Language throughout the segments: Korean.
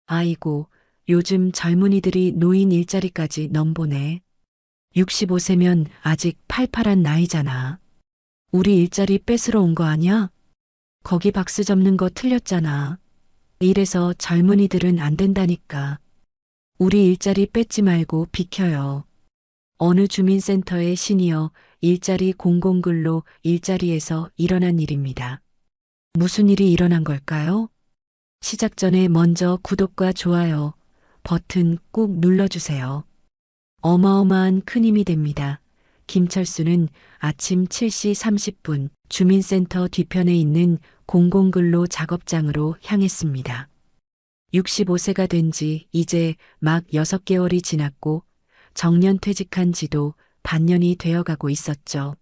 아이고, 요즘 젊은이들이 노인 일자리까지 넘보네. 65세면 아직 팔팔한 나이잖아. 우리 일자리 뺏으러 온 거 아니야? 거기 박스 접는 거 틀렸잖아. 이래서 젊은이들은 안 된다니까. 우리 일자리 뺏지 말고 비켜요. 어느 주민센터의 시니어 일자리 공공근로 일자리에서 일어난 일입니다. 무슨 일이 일어난 걸까요? 시작 전에 먼저 구독과 좋아요 버튼 꾹 눌러주세요. 어마어마한 큰 힘이 됩니다. 김철수는 아침 7시 30분 주민센터 뒤편에 있는 공공근로 작업장으로 향했습니다. 65세가 된 지 이제 막 6개월이 지났고 정년퇴직한 지도 반년이 되어가고 있었죠.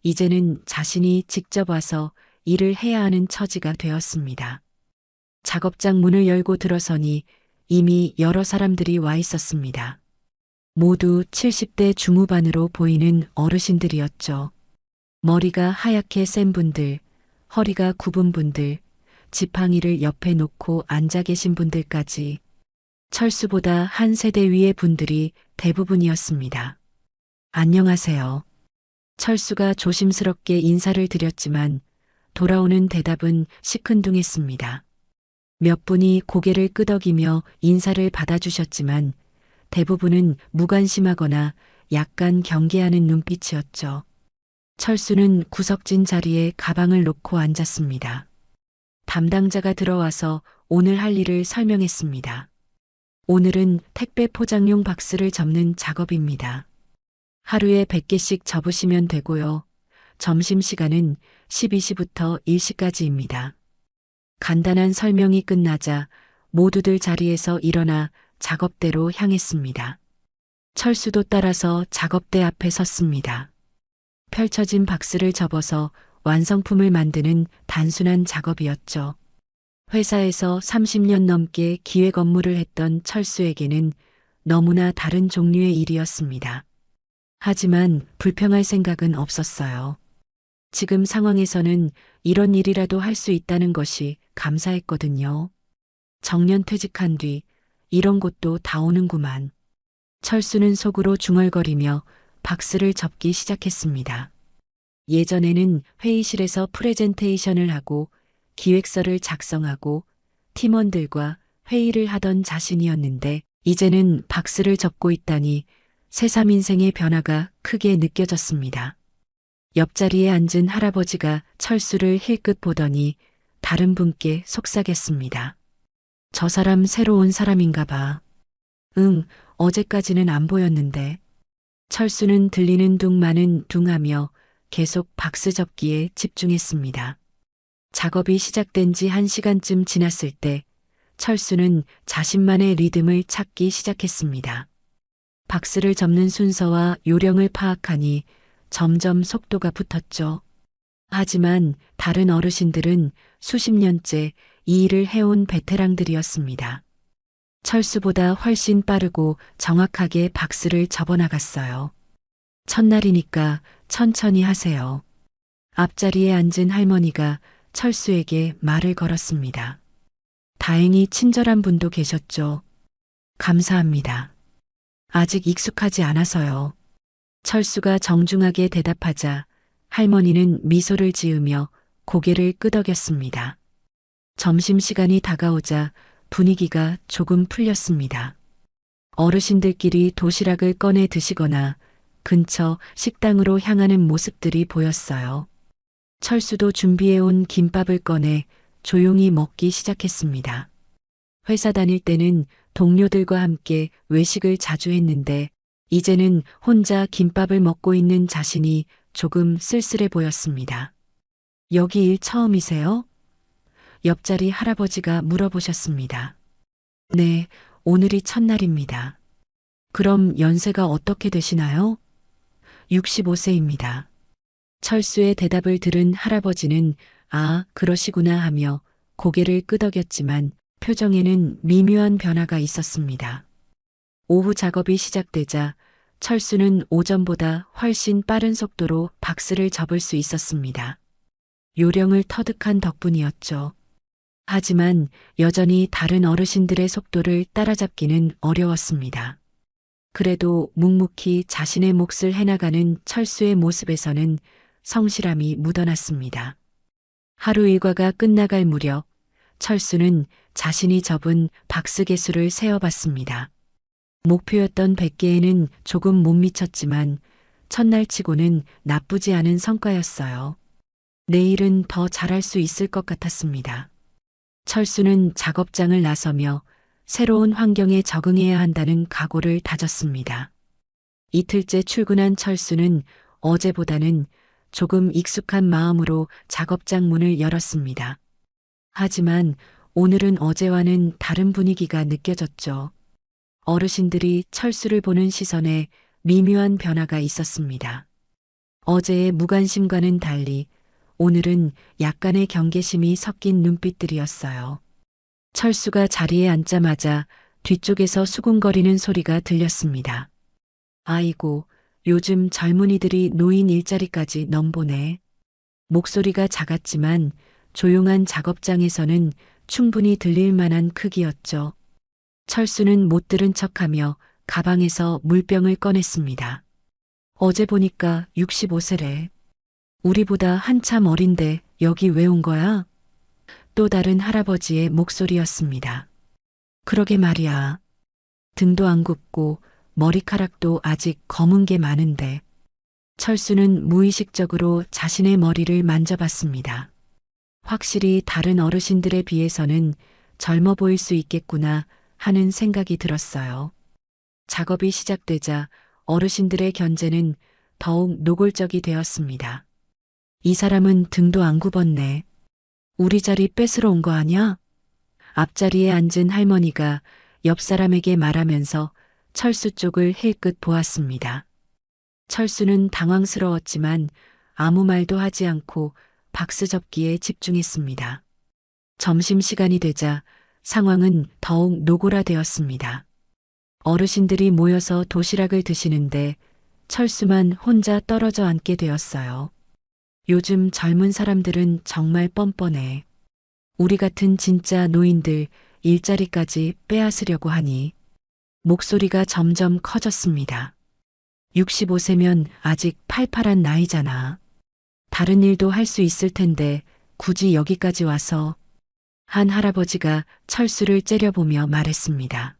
이제는 자신이 직접 와서 일을 해야 하는 처지가 되었습니다. 작업장 문을 열고 들어서니 이미 여러 사람들이 와 있었습니다. 모두 70대 중후반으로 보이는 어르신들이었죠. 머리가 하얗게 센 분들, 허리가 굽은 분들, 지팡이를 옆에 놓고 앉아 계신 분들까지 철수보다 한 세대 위의 분들이 대부분이었습니다. 안녕하세요. 철수가 조심스럽게 인사를 드렸지만 돌아오는 대답은 시큰둥했습니다. 몇 분이 고개를 끄덕이며 인사를 받아주셨지만 대부분은 무관심하거나 약간 경계하는 눈빛이었죠. 철수는 구석진 자리에 가방을 놓고 앉았습니다. 담당자가 들어와서 오늘 할 일을 설명했습니다. 오늘은 택배 포장용 박스를 접는 작업입니다. 하루에 100개씩 접으시면 되고요. 점심시간은 12시부터 1시까지입니다. 간단한 설명이 끝나자 모두들 자리에서 일어나 작업대로 향했습니다. 철수도 따라서 작업대 앞에 섰습니다. 펼쳐진 박스를 접어서 완성품을 만드는 단순한 작업이었죠. 회사에서 30년 넘게 기획 업무를 했던 철수에게는 너무나 다른 종류의 일이었습니다. 하지만 불평할 생각은 없었어요. 지금 상황에서는 이런 일이라도 할 수 있다는 것이 감사했거든요. 정년퇴직한 뒤 이런 곳도 다 오는구만. 철수는 속으로 중얼거리며 박스를 접기 시작했습니다. 예전에는 회의실에서 프레젠테이션을 하고 기획서를 작성하고 팀원들과 회의를 하던 자신이었는데 이제는 박스를 접고 있다니 새삼 인생의 변화가 크게 느껴졌습니다. 옆자리에 앉은 할아버지가 철수를 힐끗 보더니 다른 분께 속삭였습니다. 저 사람 새로 온 사람인가 봐. 응, 어제까지는 안 보였는데. 철수는 들리는 둥마는 둥하며 계속 박스 접기에 집중했습니다. 작업이 시작된 지 1시간쯤 지났을 때 철수는 자신만의 리듬을 찾기 시작했습니다. 박스를 접는 순서와 요령을 파악하니 점점 속도가 붙었죠. 하지만 다른 어르신들은 수십 년째 이 일을 해온 베테랑들이었습니다. 철수보다 훨씬 빠르고 정확하게 박스를 접어나갔어요. 첫날이니까 천천히 하세요. 앞자리에 앉은 할머니가 철수에게 말을 걸었습니다. 다행히 친절한 분도 계셨죠. 감사합니다. 아직 익숙하지 않아서요. 철수가 정중하게 대답하자 할머니는 미소를 지으며 고개를 끄덕였습니다. 점심시간이 다가오자 분위기가 조금 풀렸습니다. 어르신들끼리 도시락을 꺼내 드시거나 근처 식당으로 향하는 모습들이 보였어요. 철수도 준비해온 김밥을 꺼내 조용히 먹기 시작했습니다. 회사 다닐 때는 동료들과 함께 외식을 자주 했는데 이제는 혼자 김밥을 먹고 있는 자신이 조금 쓸쓸해 보였습니다. 여기 일 처음이세요? 옆자리 할아버지가 물어보셨습니다. 네, 오늘이 첫날입니다. 그럼 연세가 어떻게 되시나요? 65세입니다. 철수의 대답을 들은 할아버지는 아, 그러시구나 하며 고개를 끄덕였지만 표정에는 미묘한 변화가 있었습니다. 오후 작업이 시작되자 철수는 오전보다 훨씬 빠른 속도로 박스를 접을 수 있었습니다. 요령을 터득한 덕분이었죠. 하지만 여전히 다른 어르신들의 속도를 따라잡기는 어려웠습니다. 그래도 묵묵히 자신의 몫을 해나가는 철수의 모습에서는 성실함이 묻어났습니다. 하루 일과가 끝나갈 무렵 철수는 자신이 접은 박스 개수를 세어봤습니다. 목표였던 100개에는 조금 못 미쳤지만 첫날치고는 나쁘지 않은 성과였어요. 내일은 더 잘할 수 있을 것 같았습니다. 철수는 작업장을 나서며 새로운 환경에 적응해야 한다는 각오를 다졌습니다. 이틀째 출근한 철수는 어제보다는 조금 익숙한 마음으로 작업장 문을 열었습니다. 하지만 오늘은 어제와는 다른 분위기가 느껴졌죠. 어르신들이 철수를 보는 시선에 미묘한 변화가 있었습니다. 어제의 무관심과는 달리 오늘은 약간의 경계심이 섞인 눈빛들이었어요. 철수가 자리에 앉자마자 뒤쪽에서 수군거리는 소리가 들렸습니다. 아이고, 요즘 젊은이들이 노인 일자리까지 넘보네. 목소리가 작았지만 조용한 작업장에서는 충분히 들릴 만한 크기였죠. 철수는 못 들은 척하며 가방에서 물병을 꺼냈습니다. 어제 보니까 65세래. 우리보다 한참 어린데 여기 왜 온 거야? 또 다른 할아버지의 목소리였습니다. 그러게 말이야. 등도 안 굽고 머리카락도 아직 검은 게 많은데. 철수는 무의식적으로 자신의 머리를 만져봤습니다. 확실히 다른 어르신들에 비해서는 젊어 보일 수 있겠구나 하는 생각이 들었어요. 작업이 시작되자 어르신들의 견제는 더욱 노골적이 되었습니다. 이 사람은 등도 안 굽었네. 우리 자리 뺏으러 온 거 아냐? 앞자리에 앉은 할머니가 옆 사람에게 말하면서 철수 쪽을 힐끗 보았습니다. 철수는 당황스러웠지만 아무 말도 하지 않고 박스 접기에 집중했습니다. 점심시간이 되자 상황은 더욱 노골화되었습니다. 어르신들이 모여서 도시락을 드시는데 철수만 혼자 떨어져 앉게 되었어요. 요즘 젊은 사람들은 정말 뻔뻔해. 우리 같은 진짜 노인들 일자리까지 빼앗으려고 하니. 목소리가 점점 커졌습니다. 65세면 아직 팔팔한 나이잖아. 다른 일도 할 수 있을 텐데 굳이 여기까지 와서. 한 할아버지가 철수를 째려보며 말했습니다.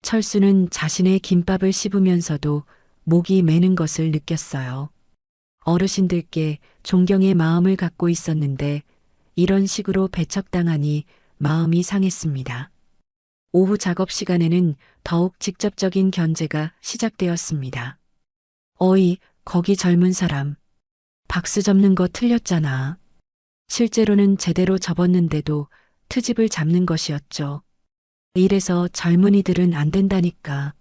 철수는 자신의 김밥을 씹으면서도 목이 메는 것을 느꼈어요. 어르신들께 존경의 마음을 갖고 있었는데 이런 식으로 배척당하니 마음이 상했습니다. 오후 작업 시간에는 더욱 직접적인 견제가 시작되었습니다. 어이, 거기 젊은 사람. 박스 접는 거 틀렸잖아. 실제로는 제대로 접었는데도 트집을 잡는 것이었죠. 이래서 젊은이들은 안 된다니까.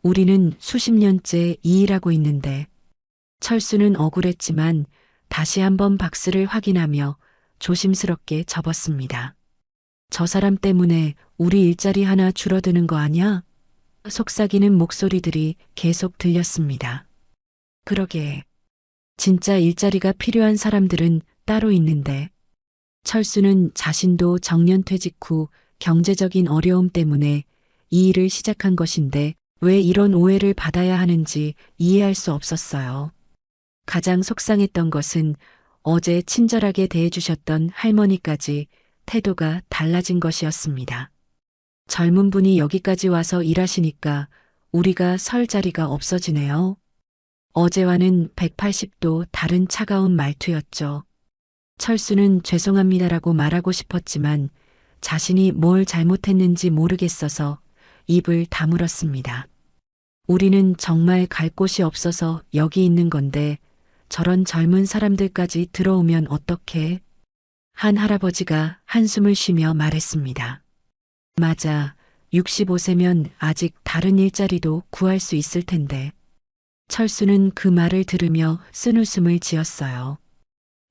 우리는 수십 년째 이 일하고 있는데. 철수는 억울했지만 다시 한번 박스를 확인하며 조심스럽게 접었습니다. 저 사람 때문에 우리 일자리 하나 줄어드는 거 아냐? 속삭이는 목소리들이 계속 들렸습니다. 그러게. 진짜 일자리가 필요한 사람들은 따로 있는데. 철수는 자신도 정년퇴직 후 경제적인 어려움 때문에 이 일을 시작한 것인데 왜 이런 오해를 받아야 하는지 이해할 수 없었어요. 가장 속상했던 것은 어제 친절하게 대해주셨던 할머니까지 태도가 달라진 것이었습니다. 젊은 분이 여기까지 와서 일하시니까 우리가 설 자리가 없어지네요. 어제와는 180도 다른 차가운 말투였죠. 철수는 죄송합니다라고 말하고 싶었지만 자신이 뭘 잘못했는지 모르겠어서 입을 다물었습니다. 우리는 정말 갈 곳이 없어서 여기 있는 건데 저런 젊은 사람들까지 들어오면 어떡해? 한 할아버지가 한숨을 쉬며 말했습니다. 맞아. 65세면 아직 다른 일자리도 구할 수 있을 텐데. 철수는 그 말을 들으며 쓴웃음을 지었어요.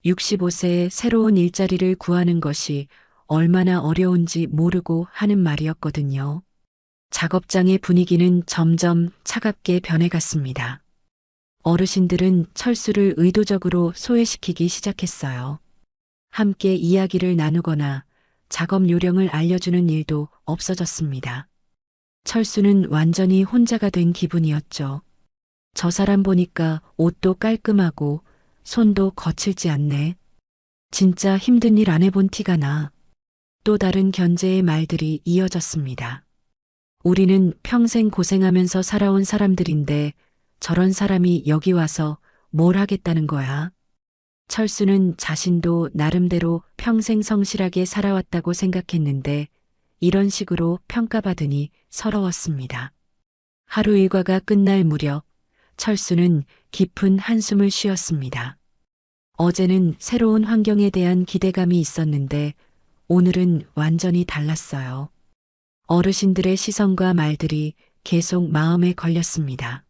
65세에 새로운 일자리를 구하는 것이 얼마나 어려운지 모르고 하는 말이었거든요. 작업장의 분위기는 점점 차갑게 변해갔습니다. 어르신들은 철수를 의도적으로 소외시키기 시작했어요. 함께 이야기를 나누거나 작업 요령을 알려주는 일도 없어졌습니다. 철수는 완전히 혼자가 된 기분이었죠. 저 사람 보니까 옷도 깔끔하고 손도 거칠지 않네. 진짜 힘든 일 안 해본 티가 나. 또 다른 견제의 말들이 이어졌습니다. 우리는 평생 고생하면서 살아온 사람들인데 저런 사람이 여기 와서 뭘 하겠다는 거야? 철수는 자신도 나름대로 평생 성실하게 살아왔다고 생각했는데 이런 식으로 평가받으니 서러웠습니다. 하루 일과가 끝날 무렵 철수는 깊은 한숨을 쉬었습니다. 어제는 새로운 환경에 대한 기대감이 있었는데 오늘은 완전히 달랐어요. 어르신들의 시선과 말들이 계속 마음에 걸렸습니다.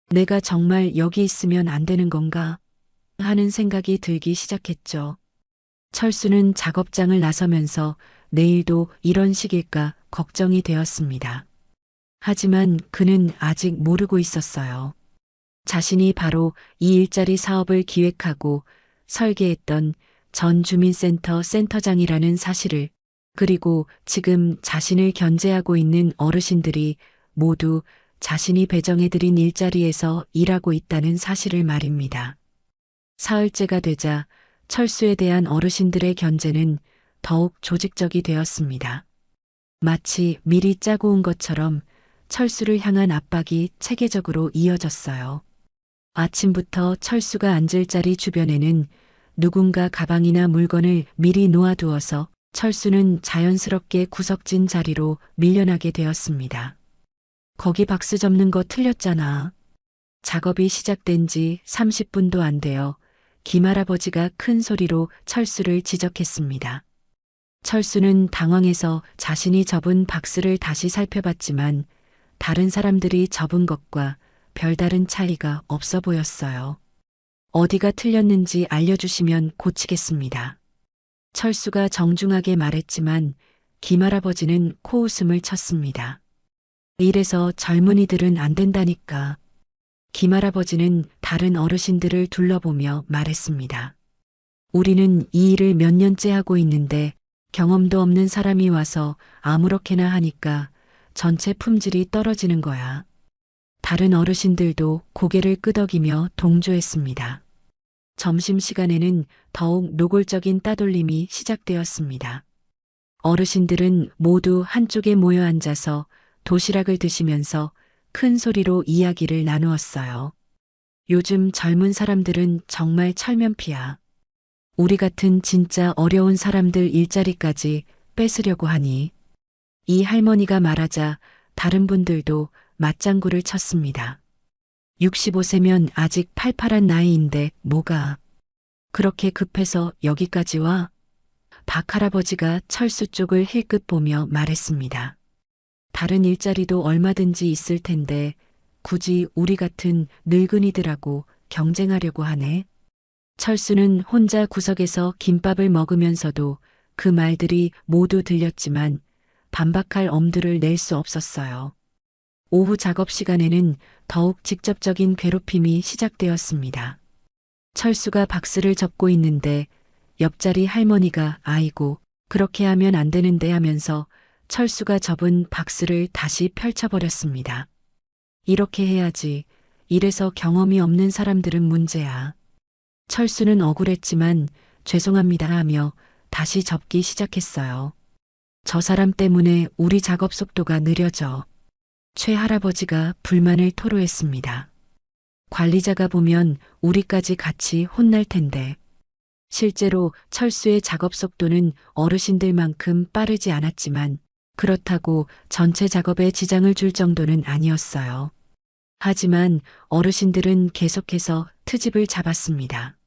내가 정말 여기 있으면 안 되는 건가 하는 생각이 들기 시작했죠. 철수는 작업장을 나서면서 내일도 이런 식일까 걱정이 되었습니다. 하지만 그는 아직 모르고 있었어요. 자신이 바로 이 일자리 사업을 기획하고 설계했던 전 주민센터 센터장이라는 사실을, 그리고 지금 자신을 견제하고 있는 어르신들이 모두 자신이 배정해드린 일자리에서 일하고 있다는 사실을 말입니다. 사흘째가 되자 철수에 대한 어르신들의 견제는 더욱 조직적이 되었습니다. 마치 미리 짜고 온 것처럼 철수를 향한 압박이 체계적으로 이어졌어요. 아침부터 철수가 앉을 자리 주변에는 누군가 가방이나 물건을 미리 놓아두어서 철수는 자연스럽게 구석진 자리로 밀려나게 되었습니다. 거기 박스 접는 거 틀렸잖아. 작업이 시작된 지 30분도 안 되어 김할아버지가 큰 소리로 철수를 지적했습니다. 철수는 당황해서 자신이 접은 박스를 다시 살펴봤지만 다른 사람들이 접은 것과 별다른 차이가 없어 보였어요. 어디가 틀렸는지 알려주시면 고치겠습니다. 철수가 정중하게 말했지만 김할아버지는 코웃음을 쳤습니다. 이래서 젊은이들은 안 된다니까. 김할아버지는 다른 어르신들을 둘러보며 말했습니다. 우리는 이 일을 몇 년째 하고 있는데 경험도 없는 사람이 와서 아무렇게나 하니까 전체 품질이 떨어지는 거야. 다른 어르신들도 고개를 끄덕이며 동조했습니다. 점심시간에는 더욱 노골적인 따돌림이 시작되었습니다. 어르신들은 모두 한쪽에 모여 앉아서 도시락을 드시면서 큰 소리로 이야기를 나누었어요. 요즘 젊은 사람들은 정말 철면피야. 우리 같은 진짜 어려운 사람들 일자리까지 뺏으려고 하니. 이 할머니가 말하자 다른 분들도 맞장구를 쳤습니다. 65세면 아직 팔팔한 나이인데 뭐가 그렇게 급해서 여기까지 와? 박 할아버지가 철수 쪽을 힐끗 보며 말했습니다. 다른 일자리도 얼마든지 있을 텐데 굳이 우리 같은 늙은이들하고 경쟁하려고 하네. 철수는 혼자 구석에서 김밥을 먹으면서도 그 말들이 모두 들렸지만 반박할 엄두를 낼 수 없었어요. 오후 작업 시간에는 더욱 직접적인 괴롭힘이 시작되었습니다. 철수가 박스를 접고 있는데 옆자리 할머니가 아이고 그렇게 하면 안 되는데 하면서 철수가 접은 박스를 다시 펼쳐버렸습니다. 이렇게 해야지. 이래서 경험이 없는 사람들은 문제야. 철수는 억울했지만 죄송합니다 하며 다시 접기 시작했어요. 저 사람 때문에 우리 작업 속도가 느려져. 최 할아버지가 불만을 토로했습니다. 관리자가 보면 우리까지 같이 혼날 텐데. 실제로 철수의 작업 속도는 어르신들만큼 빠르지 않았지만 그렇다고 전체 작업에 지장을 줄 정도는 아니었어요. 하지만 어르신들은 계속해서 트집을 잡았습니다.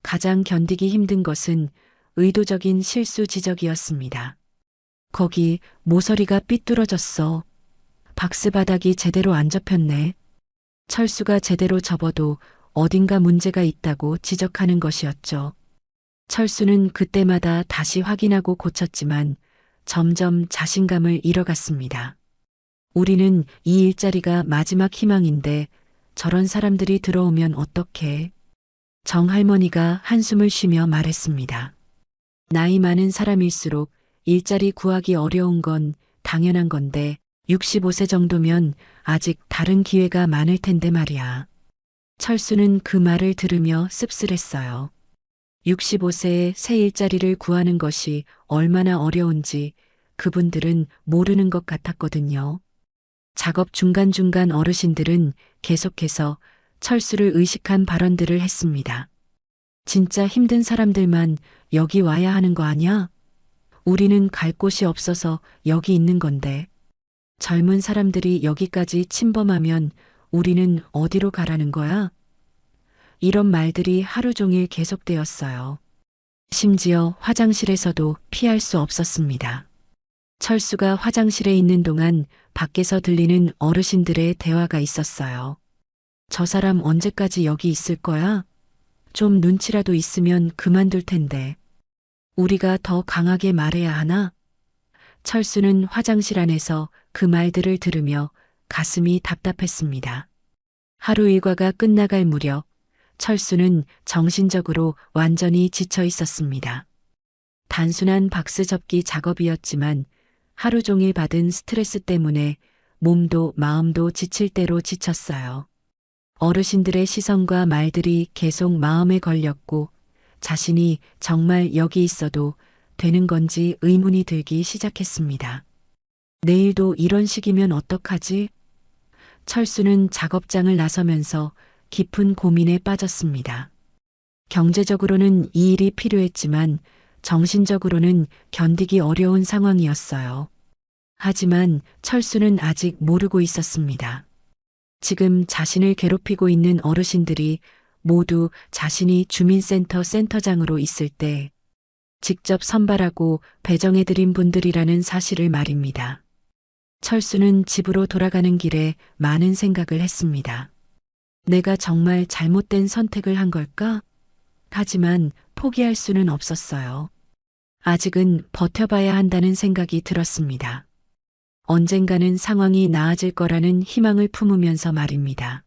가장 견디기 힘든 것은 의도적인 실수 지적이었습니다. 거기 모서리가 삐뚤어졌어. 박스 바닥이 제대로 안 접혔네. 철수가 제대로 접어도 어딘가 문제가 있다고 지적하는 것이었죠. 철수는 그때마다 다시 확인하고 고쳤지만 점점 자신감을 잃어갔습니다. 우리는 이 일자리가 마지막 희망인데 저런 사람들이 들어오면 어떡해? 정 할머니가 한숨을 쉬며 말했습니다. 나이 많은 사람일수록 일자리 구하기 어려운 건 당연한 건데 65세 정도면 아직 다른 기회가 많을 텐데 말이야. 철수는 그 말을 들으며 씁쓸했어요. 65세에 새 일자리를 구하는 것이 얼마나 어려운지 그분들은 모르는 것 같았거든요. 작업 중간중간 어르신들은 계속해서 철수를 의식한 발언들을 했습니다. 진짜 힘든 사람들만 여기 와야 하는 거 아니야? 우리는 갈 곳이 없어서 여기 있는 건데. 젊은 사람들이 여기까지 침범하면 우리는 어디로 가라는 거야? 이런 말들이 하루 종일 계속되었어요. 심지어 화장실에서도 피할 수 없었습니다. 철수가 화장실에 있는 동안 밖에서 들리는 어르신들의 대화가 있었어요. 저 사람 언제까지 여기 있을 거야? 좀 눈치라도 있으면 그만둘 텐데. 우리가 더 강하게 말해야 하나? 철수는 화장실 안에서 그 말들을 들으며 가슴이 답답했습니다. 하루 일과가 끝나갈 무렵 철수는 정신적으로 완전히 지쳐 있었습니다. 단순한 박스 접기 작업이었지만 하루 종일 받은 스트레스 때문에 몸도 마음도 지칠 대로 지쳤어요. 어르신들의 시선과 말들이 계속 마음에 걸렸고 자신이 정말 여기 있어도 되는 건지 의문이 들기 시작했습니다. 내일도 이런 식이면 어떡하지? 철수는 작업장을 나서면서 깊은 고민에 빠졌습니다. 경제적으로는 이 일이 필요했지만 정신적으로는 견디기 어려운 상황이었어요. 하지만 철수는 아직 모르고 있었습니다. 지금 자신을 괴롭히고 있는 어르신들이 모두 자신이 주민센터 센터장으로 있을 때 직접 선발하고 배정해드린 분들이라는 사실을 말입니다. 철수는 집으로 돌아가는 길에 많은 생각을 했습니다. 내가 정말 잘못된 선택을 한 걸까? 하지만 포기할 수는 없었어요. 아직은 버텨봐야 한다는 생각이 들었습니다. 언젠가는 상황이 나아질 거라는 희망을 품으면서 말입니다.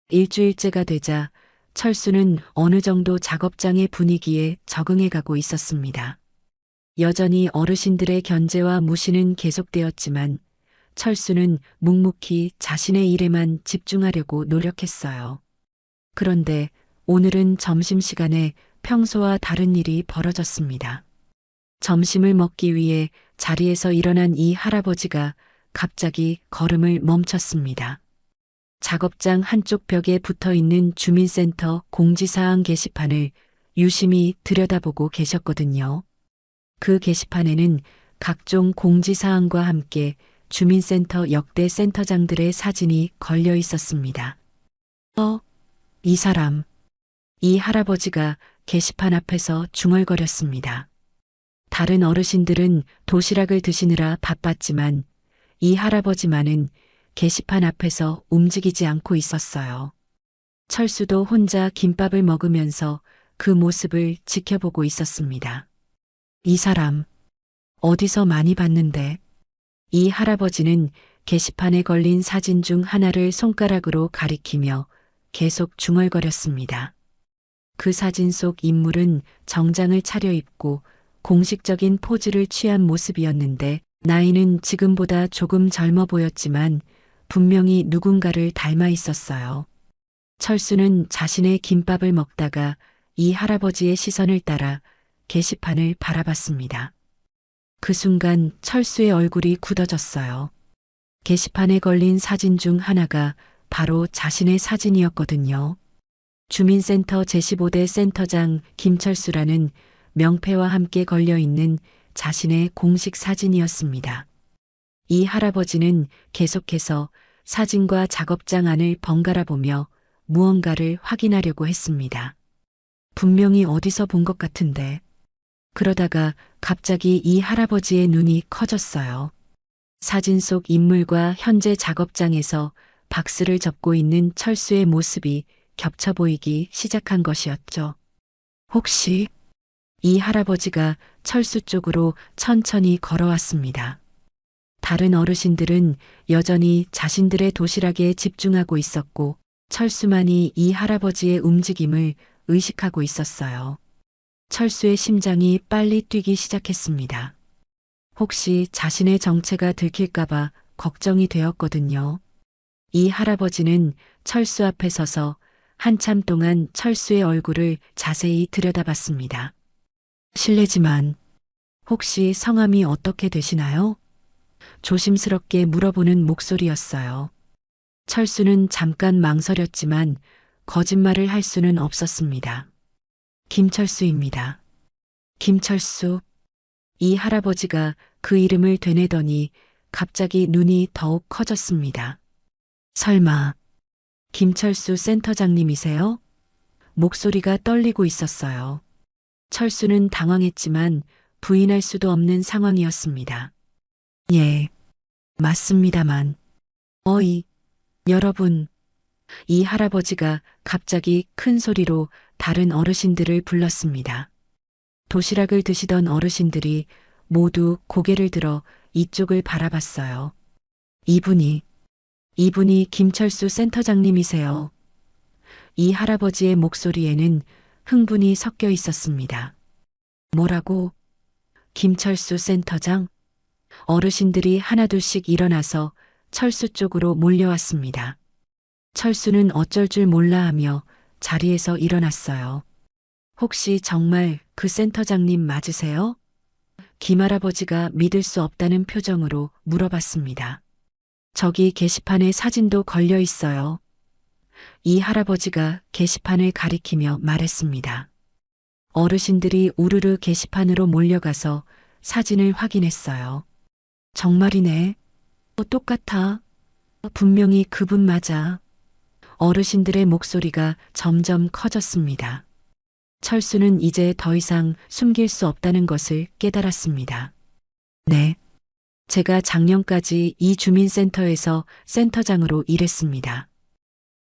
일주일째가 되자 철수는 어느 정도 작업장의 분위기에 적응해 가고 있었습니다. 여전히 어르신들의 견제와 무시는 계속되었지만 철수는 묵묵히 자신의 일에만 집중하려고 노력했어요. 그런데 오늘은 점심시간에 평소와 다른 일이 벌어졌습니다. 점심을 먹기 위해 자리에서 일어난 이 할아버지가 갑자기 걸음을 멈췄습니다. 작업장 한쪽 벽에 붙어 있는 주민센터 공지사항 게시판을 유심히 들여다보고 계셨거든요. 그 게시판에는 각종 공지사항과 함께 주민센터 역대 센터장들의 사진이 걸려 있었습니다. 이 사람. 이 할아버지가 게시판 앞에서 중얼거렸습니다. 다른 어르신들은 도시락을 드시느라 바빴지만 이 할아버지만은 게시판 앞에서 움직이지 않고 있었어요. 철수도 혼자 김밥을 먹으면서 그 모습을 지켜보고 있었습니다. 이 사람, 어디서 많이 봤는데? 이 할아버지는 게시판에 걸린 사진 중 하나를 손가락으로 가리키며 계속 중얼거렸습니다. 그 사진 속 인물은 정장을 차려입고 공식적인 포즈를 취한 모습이었는데 나이는 지금보다 조금 젊어 보였지만 분명히 누군가를 닮아 있었어요. 철수는 자신의 김밥을 먹다가 이 할아버지의 시선을 따라 게시판을 바라봤습니다. 그 순간 철수의 얼굴이 굳어졌어요. 게시판에 걸린 사진 중 하나가 바로 자신의 사진이었거든요. 주민센터 제15대 센터장 김철수라는 명패와 함께 걸려있는 자신의 공식 사진이었습니다. 이 할아버지는 계속해서 사진과 작업장 안을 번갈아 보며 무언가를 확인하려고 했습니다. 분명히 어디서 본 것 같은데. 그러다가 갑자기 이 할아버지의 눈이 커졌어요. 사진 속 인물과 현재 작업장에서 박스를 접고 있는 철수의 모습이 겹쳐 보이기 시작한 것이었죠. 혹시 이 할아버지가 철수 쪽으로 천천히 걸어왔습니다. 다른 어르신들은 여전히 자신들의 도시락에 집중하고 있었고 철수만이 이 할아버지의 움직임을 의식하고 있었어요. 철수의 심장이 빨리 뛰기 시작했습니다. 혹시 자신의 정체가 들킬까봐 걱정이 되었거든요. 이 할아버지는 철수 앞에 서서 한참 동안 철수의 얼굴을 자세히 들여다봤습니다. 실례지만 혹시 성함이 어떻게 되시나요? 조심스럽게 물어보는 목소리였어요. 철수는 잠깐 망설였지만 거짓말을 할 수는 없었습니다. 김철수입니다. 김철수. 이 할아버지가 그 이름을 되뇌더니 갑자기 눈이 더욱 커졌습니다. 설마 김철수 센터장님이세요? 목소리가 떨리고 있었어요. 철수는 당황했지만 부인할 수도 없는 상황이었습니다. 예, 맞습니다만. 어이, 여러분. 이 할아버지가 갑자기 큰 소리로 다른 어르신들을 불렀습니다. 도시락을 드시던 어르신들이 모두 고개를 들어 이쪽을 바라봤어요. 이분이 김철수 센터장님이세요. 이 할아버지의 목소리에는 흥분이 섞여 있었습니다. 뭐라고? 김철수 센터장? 어르신들이 하나둘씩 일어나서 철수 쪽으로 몰려왔습니다. 철수는 어쩔 줄 몰라 하며 자리에서 일어났어요. 혹시 정말 그 센터장님 맞으세요? 김할아버지가 믿을 수 없다는 표정으로 물어봤습니다. 저기 게시판에 사진도 걸려 있어요. 이 할아버지가 게시판을 가리키며 말했습니다. 어르신들이 우르르 게시판으로 몰려가서 사진을 확인했어요. 정말이네. 똑같아. 분명히 그분 맞아. 어르신들의 목소리가 점점 커졌습니다. 철수는 이제 더 이상 숨길 수 없다는 것을 깨달았습니다. 네. 제가 작년까지 이 주민센터에서 센터장으로 일했습니다.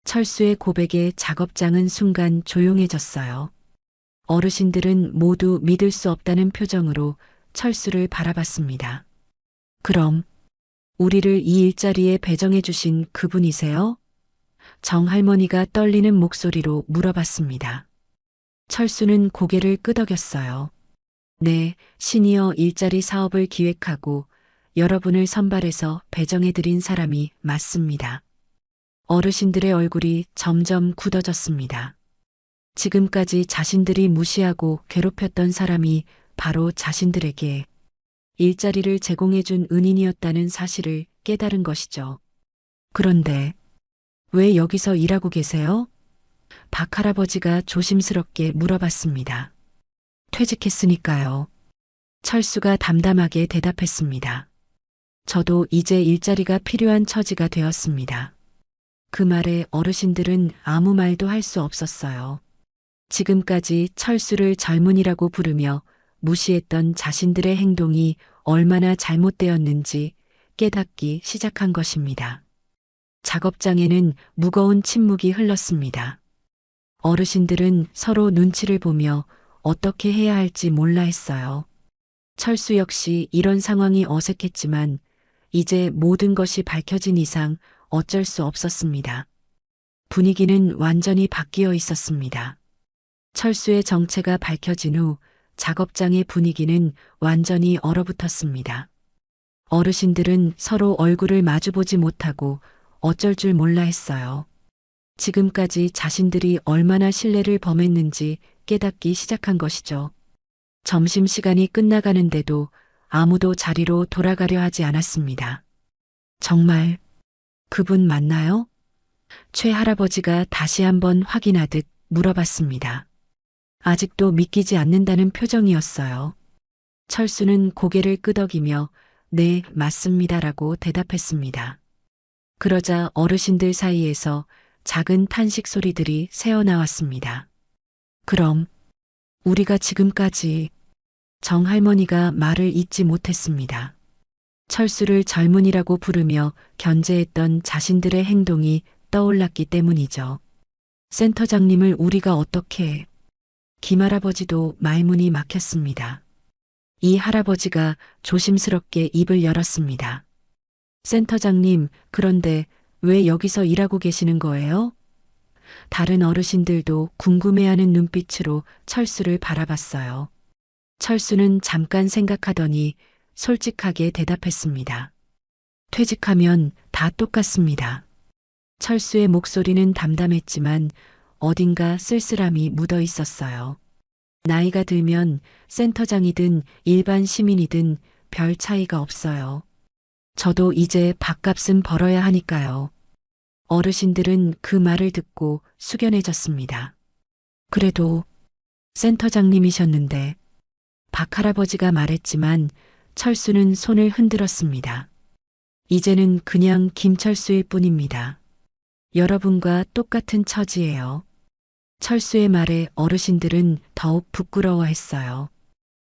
철수의 고백에 작업장은 순간 조용해졌어요. 어르신들은 모두 믿을 수 없다는 표정으로 철수를 바라봤습니다. 그럼 우리를 이 일자리에 배정해 주신 그분이세요? 정할머니가 떨리는 목소리로 물어봤습니다. 철수는 고개를 끄덕였어요. 네, 시니어 일자리 사업을 기획하고 여러분을 선발해서 배정해 드린 사람이 맞습니다. 어르신들의 얼굴이 점점 굳어졌습니다. 지금까지 자신들이 무시하고 괴롭혔던 사람이 바로 자신들에게 일자리를 제공해 준 은인이었다는 사실을 깨달은 것이죠. 그런데 왜 여기서 일하고 계세요? 박 할아버지가 조심스럽게 물어봤습니다. 퇴직했으니까요. 철수가 담담하게 대답했습니다. 저도 이제 일자리가 필요한 처지가 되었습니다. 그 말에 어르신들은 아무 말도 할 수 없었어요. 지금까지 철수를 젊은이라고 부르며 무시했던 자신들의 행동이 얼마나 잘못되었는지 깨닫기 시작한 것입니다. 작업장에는 무거운 침묵이 흘렀습니다. 어르신들은 서로 눈치를 보며 어떻게 해야 할지 몰라 했어요. 철수 역시 이런 상황이 어색했지만 이제 모든 것이 밝혀진 이상 어쩔 수 없었습니다. 분위기는 완전히 바뀌어 있었습니다. 철수의 정체가 밝혀진 후 작업장의 분위기는 완전히 얼어붙었습니다. 어르신들은 서로 얼굴을 마주보지 못하고 어쩔 줄 몰라 했어요. 지금까지 자신들이 얼마나 신뢰를 범했는지 깨닫기 시작한 것이죠. 점심시간이 끝나가는데도 아무도 자리로 돌아가려 하지 않았습니다. 정말 그분 맞나요? 최 할아버지가 다시 한번 확인하듯 물어봤습니다. 아직도 믿기지 않는다는 표정이었어요. 철수는 고개를 끄덕이며 네, 맞습니다라고 대답했습니다. 그러자 어르신들 사이에서 작은 탄식 소리들이 새어나왔습니다. 그럼 우리가 지금까지 정할머니가 말을 잇지 못했습니다. 철수를 젊은이라고 부르며 견제했던 자신들의 행동이 떠올랐기 때문이죠. 센터장님을 우리가 어떻게... 김할아버지도 말문이 막혔습니다. 이 할아버지가 조심스럽게 입을 열었습니다. 센터장님, 그런데 왜 여기서 일하고 계시는 거예요? 다른 어르신들도 궁금해하는 눈빛으로 철수를 바라봤어요. 철수는 잠깐 생각하더니 솔직하게 대답했습니다. 퇴직하면 다 똑같습니다. 철수의 목소리는 담담했지만 어딘가 쓸쓸함이 묻어 있었어요. 나이가 들면 센터장이든 일반 시민이든 별 차이가 없어요. 저도 이제 밥값은 벌어야 하니까요. 어르신들은 그 말을 듣고 숙연해졌습니다. 그래도 센터장님이셨는데 박할아버지가 말했지만 철수는 손을 흔들었습니다. 이제는 그냥 김철수일 뿐입니다. 여러분과 똑같은 처지예요. 철수의 말에 어르신들은 더욱 부끄러워했어요.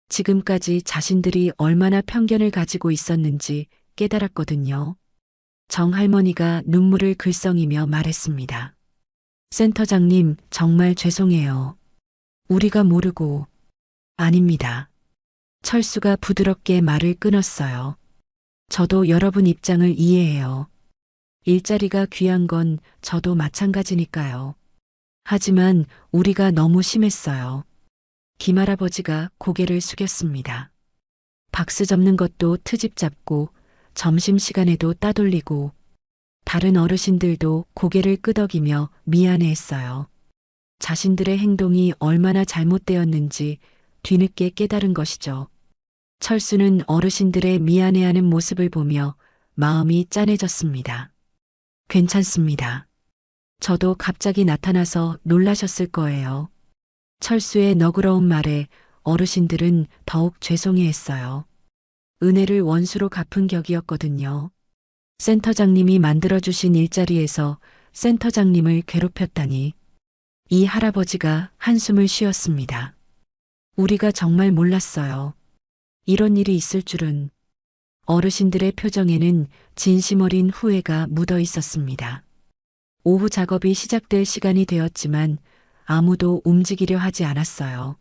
지금까지 자신들이 얼마나 편견을 가지고 있었는지 깨달았거든요. 정할머니가 눈물을 글썽이며 말했습니다. 센터장님, 정말 죄송해요. 우리가 모르고. 아닙니다. 철수가 부드럽게 말을 끊었어요. 저도 여러분 입장을 이해해요. 일자리가 귀한 건 저도 마찬가지니까요. 하지만 우리가 너무 심했어요. 김할아버지가 고개를 숙였습니다. 박스 접는 것도 트집 잡고 점심시간에도 따돌리고 다른 어르신들도 고개를 끄덕이며 미안해했어요. 자신들의 행동이 얼마나 잘못되었는지 뒤늦게 깨달은 것이죠. 철수는 어르신들의 미안해하는 모습을 보며 마음이 짠해졌습니다. 괜찮습니다. 저도 갑자기 나타나서 놀라셨을 거예요. 철수의 너그러운 말에 어르신들은 더욱 죄송해했어요. 은혜를 원수로 갚은 격이었거든요. 센터장님이 만들어주신 일자리에서 센터장님을 괴롭혔다니. 이 할아버지가 한숨을 쉬었습니다. 우리가 정말 몰랐어요. 이런 일이 있을 줄은. 어르신들의 표정에는 진심 어린 후회가 묻어 있었습니다. 오후 작업이 시작될 시간이 되었지만 아무도 움직이려 하지 않았어요.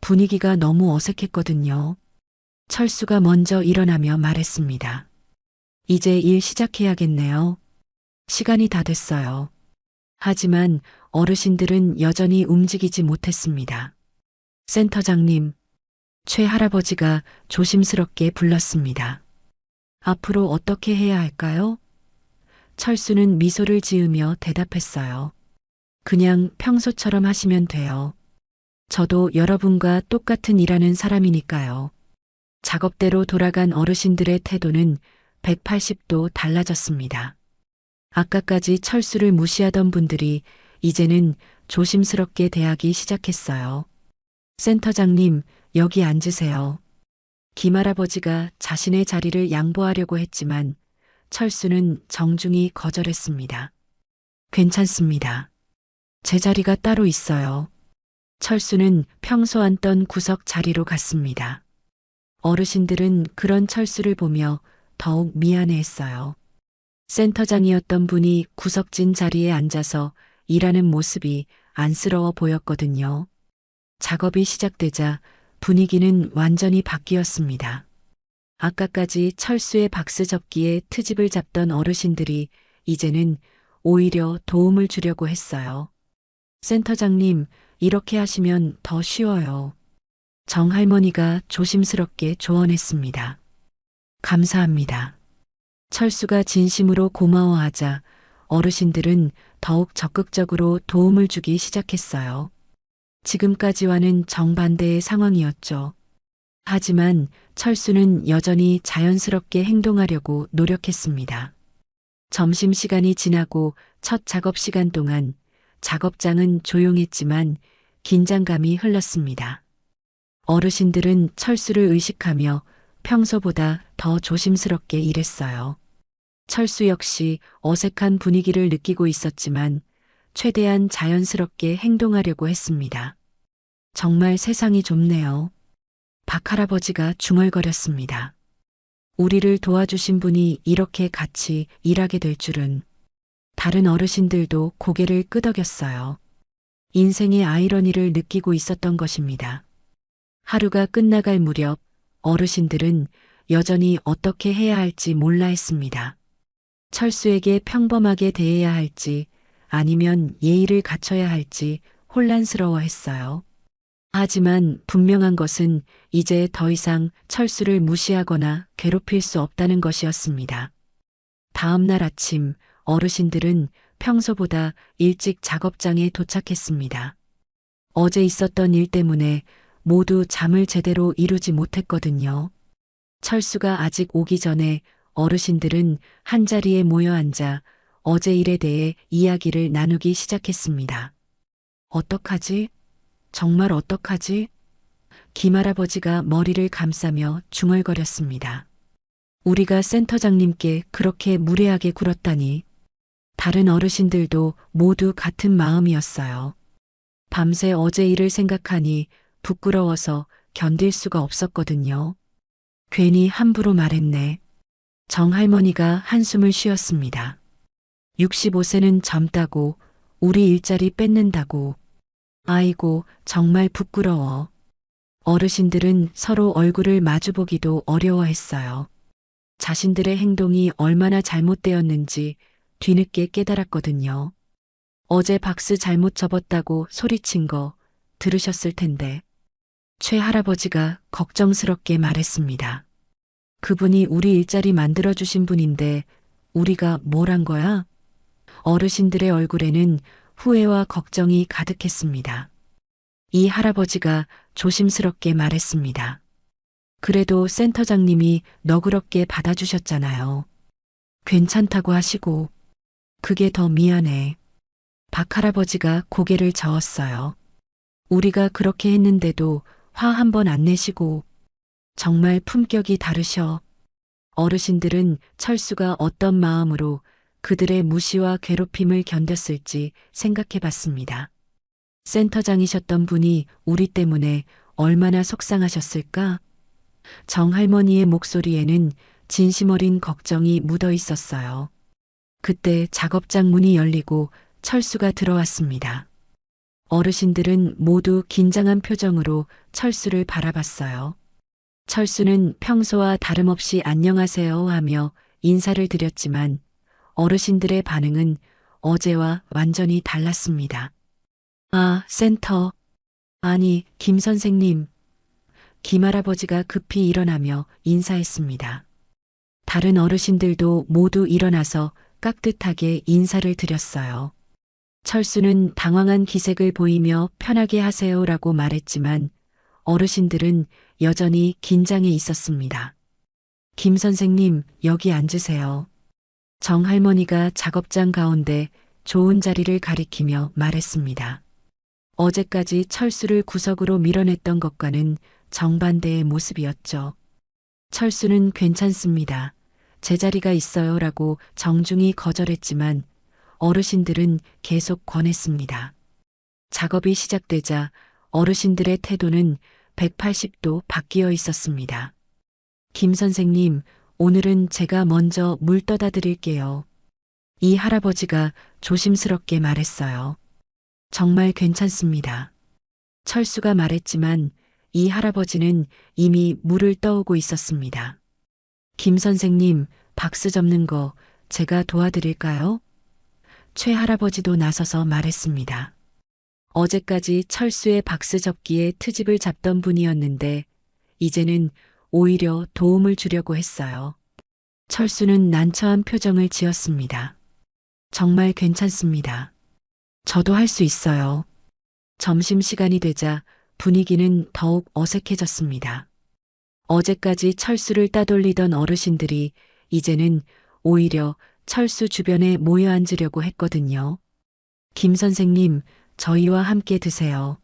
분위기가 너무 어색했거든요. 철수가 먼저 일어나며 말했습니다. 이제 일 시작해야겠네요. 시간이 다 됐어요. 하지만 어르신들은 여전히 움직이지 못했습니다. 센터장님, 최 할아버지가 조심스럽게 불렀습니다. 앞으로 어떻게 해야 할까요? 철수는 미소를 지으며 대답했어요. 그냥 평소처럼 하시면 돼요. 저도 여러분과 똑같은 일하는 사람이니까요. 작업대로 돌아간 어르신들의 태도는 180도 달라졌습니다. 아까까지 철수를 무시하던 분들이 이제는 조심스럽게 대하기 시작했어요. 센터장님, 여기 앉으세요. 김할아버지가 자신의 자리를 양보하려고 했지만 철수는 정중히 거절했습니다. 괜찮습니다. 제 자리가 따로 있어요. 철수는 평소 앉던 구석 자리로 갔습니다. 어르신들은 그런 철수를 보며 더욱 미안해했어요. 센터장이었던 분이 구석진 자리에 앉아서 일하는 모습이 안쓰러워 보였거든요. 작업이 시작되자 분위기는 완전히 바뀌었습니다. 아까까지 철수의 박스 접기에 트집을 잡던 어르신들이 이제는 오히려 도움을 주려고 했어요. 센터장님, 이렇게 하시면 더 쉬워요. 정할머니가 조심스럽게 조언했습니다. 감사합니다. 철수가 진심으로 고마워하자 어르신들은 더욱 적극적으로 도움을 주기 시작했어요. 지금까지와는 정반대의 상황이었죠. 하지만 철수는 여전히 자연스럽게 행동하려고 노력했습니다. 점심시간이 지나고 첫 작업 시간 동안 작업장은 조용했지만 긴장감이 흘렀습니다. 어르신들은 철수를 의식하며 평소보다 더 조심스럽게 일했어요. 철수 역시 어색한 분위기를 느끼고 있었지만 최대한 자연스럽게 행동하려고 했습니다. 정말 세상이 좁네요. 박할아버지가 중얼거렸습니다. 우리를 도와주신 분이 이렇게 같이 일하게 될 줄은. 다른 어르신들도 고개를 끄덕였어요. 인생의 아이러니를 느끼고 있었던 것입니다. 하루가 끝나갈 무렵 어르신들은 여전히 어떻게 해야 할지 몰라 했습니다. 철수에게 평범하게 대해야 할지 아니면 예의를 갖춰야 할지 혼란스러워 했어요. 하지만 분명한 것은 이제 더 이상 철수를 무시하거나 괴롭힐 수 없다는 것이었습니다. 다음 날 아침 어르신들은 평소보다 일찍 작업장에 도착했습니다. 어제 있었던 일 때문에 모두 잠을 제대로 이루지 못했거든요. 철수가 아직 오기 전에 어르신들은 한자리에 모여 앉아 어제 일에 대해 이야기를 나누기 시작했습니다. 어떡하지? 정말 어떡하지? 김할아버지가 머리를 감싸며 중얼거렸습니다. 우리가 센터장님께 그렇게 무례하게 굴었다니. 다른 어르신들도 모두 같은 마음이었어요. 밤새 어제 일을 생각하니 부끄러워서 견딜 수가 없었거든요. 괜히 함부로 말했네. 정할머니가 한숨을 쉬었습니다. 65세는 젊다고, 우리 일자리 뺏는다고. 아이고, 정말 부끄러워. 어르신들은 서로 얼굴을 마주보기도 어려워했어요. 자신들의 행동이 얼마나 잘못되었는지 뒤늦게 깨달았거든요. 어제 박스 잘못 접었다고 소리친 거 들으셨을 텐데. 최 할아버지가 걱정스럽게 말했습니다. 그분이 우리 일자리 만들어주신 분인데 우리가 뭘 한 거야? 어르신들의 얼굴에는 후회와 걱정이 가득했습니다. 이 할아버지가 조심스럽게 말했습니다. 그래도 센터장님이 너그럽게 받아주셨잖아요. 괜찮다고 하시고. 그게 더 미안해. 박 할아버지가 고개를 저었어요. 우리가 그렇게 했는데도 화 한 번 안 내시고. 정말 품격이 다르셔. 어르신들은 철수가 어떤 마음으로 그들의 무시와 괴롭힘을 견뎠을지 생각해 봤습니다. 센터장이셨던 분이 우리 때문에 얼마나 속상하셨을까? 정할머니의 목소리에는 진심 어린 걱정이 묻어 있었어요. 그때 작업장 문이 열리고 철수가 들어왔습니다. 어르신들은 모두 긴장한 표정으로 철수를 바라봤어요. 철수는 평소와 다름없이 안녕하세요 하며 인사를 드렸지만 어르신들의 반응은 어제와 완전히 달랐습니다. 아, 센터. 아니, 김 선생님. 김할아버지가 급히 일어나며 인사했습니다. 다른 어르신들도 모두 일어나서 깍듯하게 인사를 드렸어요. 철수는 당황한 기색을 보이며 편하게 하세요라고 말했지만 어르신들은 여전히 긴장해 있었습니다. 김 선생님, 여기 앉으세요. 정할머니가 작업장 가운데 좋은 자리를 가리키며 말했습니다. 어제까지 철수를 구석으로 밀어냈던 것과는 정반대의 모습이었죠. 철수는 괜찮습니다. 제 자리가 있어요 라고 정중히 거절했지만 어르신들은 계속 권했습니다. 작업이 시작되자 어르신들의 태도는 180도 바뀌어 있었습니다. 김 선생님, 오늘은 제가 먼저 물 떠다 드릴게요. 이 할아버지가 조심스럽게 말했어요. 정말 괜찮습니다. 철수가 말했지만 이 할아버지는 이미 물을 떠오고 있었습니다. 김 선생님, 박스 접는 거 제가 도와드릴까요? 최 할아버지도 나서서 말했습니다. 어제까지 철수의 박스 접기에 트집을 잡던 분이었는데 이제는 오히려 도움을 주려고 했어요. 철수는 난처한 표정을 지었습니다. 정말 괜찮습니다. 저도 할 수 있어요. 점심시간이 되자 분위기는 더욱 어색해졌습니다. 어제까지 철수를 따돌리던 어르신들이 이제는 오히려 철수 주변에 모여 앉으려고 했거든요. 김 선생님, 저희와 함께 드세요.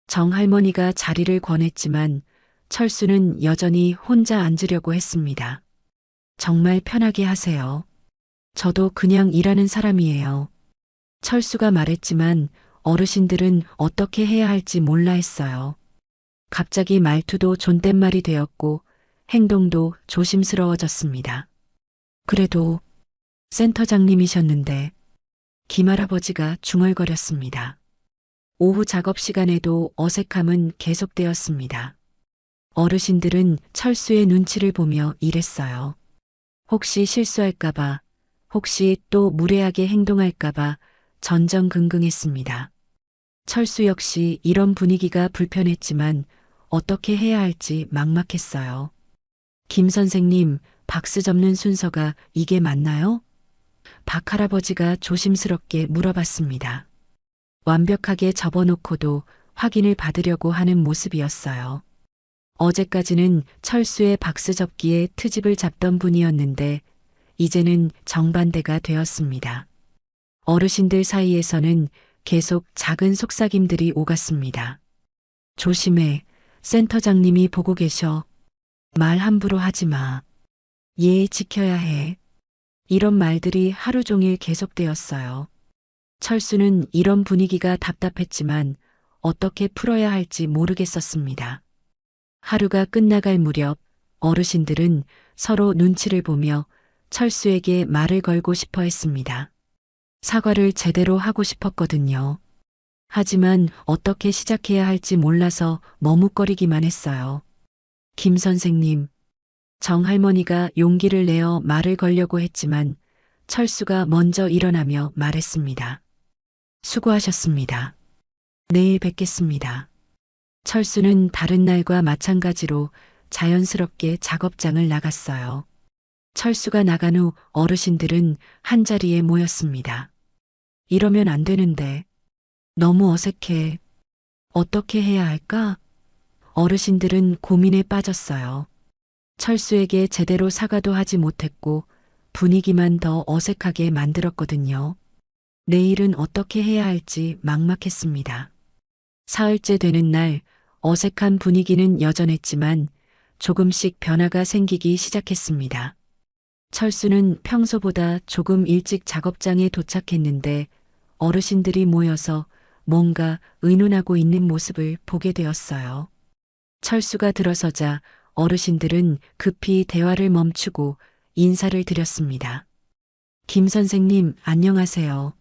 정할머니가 자리를 권했지만 철수는 여전히 혼자 앉으려고 했습니다. 정말 편하게 하세요. 저도 그냥 일하는 사람이에요. 철수가 말했지만 어르신들은 어떻게 해야 할지 몰라 했어요. 갑자기 말투도 존댓말이 되었고 행동도 조심스러워졌습니다. 그래도 센터장님이셨는데 김할아버지가 중얼거렸습니다. 오후 작업 시간에도 어색함은 계속되었습니다. 어르신들은 철수의 눈치를 보며 일했어요. 혹시 실수할까봐, 혹시 또 무례하게 행동할까봐 전전긍긍했습니다. 철수 역시 이런 분위기가 불편했지만 어떻게 해야 할지 막막했어요. 김 선생님, 박스 접는 순서가 이게 맞나요? 박 할아버지가 조심스럽게 물어봤습니다. 완벽하게 접어놓고도 확인을 받으려고 하는 모습이었어요. 어제까지는 철수의 박스 접기에 트집을 잡던 분이었는데 이제는 정반대가 되었습니다. 어르신들 사이에서는 계속 작은 속삭임들이 오갔습니다. 조심해. 센터장님이 보고 계셔. 말 함부로 하지 마. 얘 지켜야 해. 이런 말들이 하루 종일 계속되었어요. 철수는 이런 분위기가 답답했지만 어떻게 풀어야 할지 모르겠었습니다. 하루가 끝나갈 무렵 어르신들은 서로 눈치를 보며 철수에게 말을 걸고 싶어 했습니다. 사과를 제대로 하고 싶었거든요. 하지만 어떻게 시작해야 할지 몰라서 머뭇거리기만 했어요. 김 선생님, 정 할머니가 용기를 내어 말을 걸려고 했지만 철수가 먼저 일어나며 말했습니다. 수고하셨습니다. 내일 뵙겠습니다. 철수는 다른 날과 마찬가지로 자연스럽게 작업장을 나갔어요. 철수가 나간 후 어르신들은 한자리에 모였습니다. 이러면 안 되는데. 너무 어색해. 어떻게 해야 할까? 어르신들은 고민에 빠졌어요. 철수에게 제대로 사과도 하지 못했고 분위기만 더 어색하게 만들었거든요. 내일은 어떻게 해야 할지 막막했습니다. 사흘째 되는 날 어색한 분위기는 여전했지만 조금씩 변화가 생기기 시작했습니다. 철수는 평소보다 조금 일찍 작업장에 도착했는데 어르신들이 모여서 뭔가 의논하고 있는 모습을 보게 되었어요. 철수가 들어서자 어르신들은 급히 대화를 멈추고 인사를 드렸습니다. 김 선생님, 안녕하세요.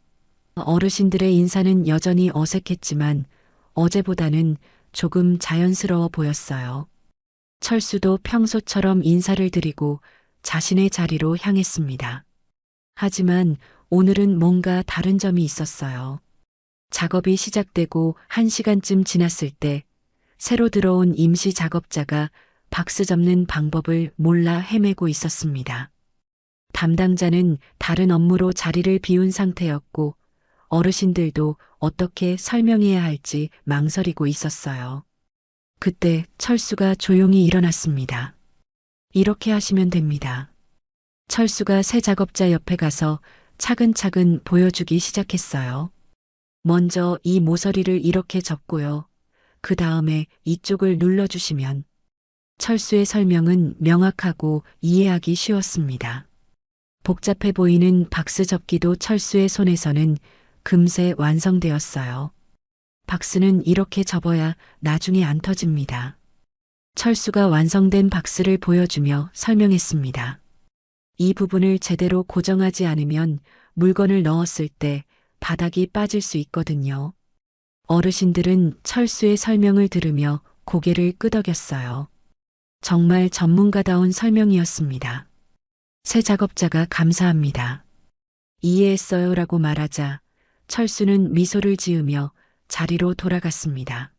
어르신들의 인사는 여전히 어색했지만 어제보다는 조금 자연스러워 보였어요. 철수도 평소처럼 인사를 드리고 자신의 자리로 향했습니다. 하지만 오늘은 뭔가 다른 점이 있었어요. 작업이 시작되고 1시간쯤 지났을 때 새로 들어온 임시 작업자가 박스 접는 방법을 몰라 헤매고 있었습니다. 담당자는 다른 업무로 자리를 비운 상태였고 어르신들도 어떻게 설명해야 할지 망설이고 있었어요. 그때 철수가 조용히 일어났습니다. 이렇게 하시면 됩니다. 철수가 새 작업자 옆에 가서 차근차근 보여주기 시작했어요. 먼저 이 모서리를 이렇게 접고요. 그 다음에 이쪽을 눌러주시면. 철수의 설명은 명확하고 이해하기 쉬웠습니다. 복잡해 보이는 박스 접기도 철수의 손에서는 금세 완성되었어요. 박스는 이렇게 접어야 나중에 안 터집니다. 철수가 완성된 박스를 보여주며 설명했습니다. 이 부분을 제대로 고정하지 않으면 물건을 넣었을 때 바닥이 빠질 수 있거든요. 어르신들은 철수의 설명을 들으며 고개를 끄덕였어요. 정말 전문가다운 설명이었습니다. 새 작업자가 감사합니다. 이해했어요 라고 말하자 철수는 미소를 지으며 자리로 돌아갔습니다.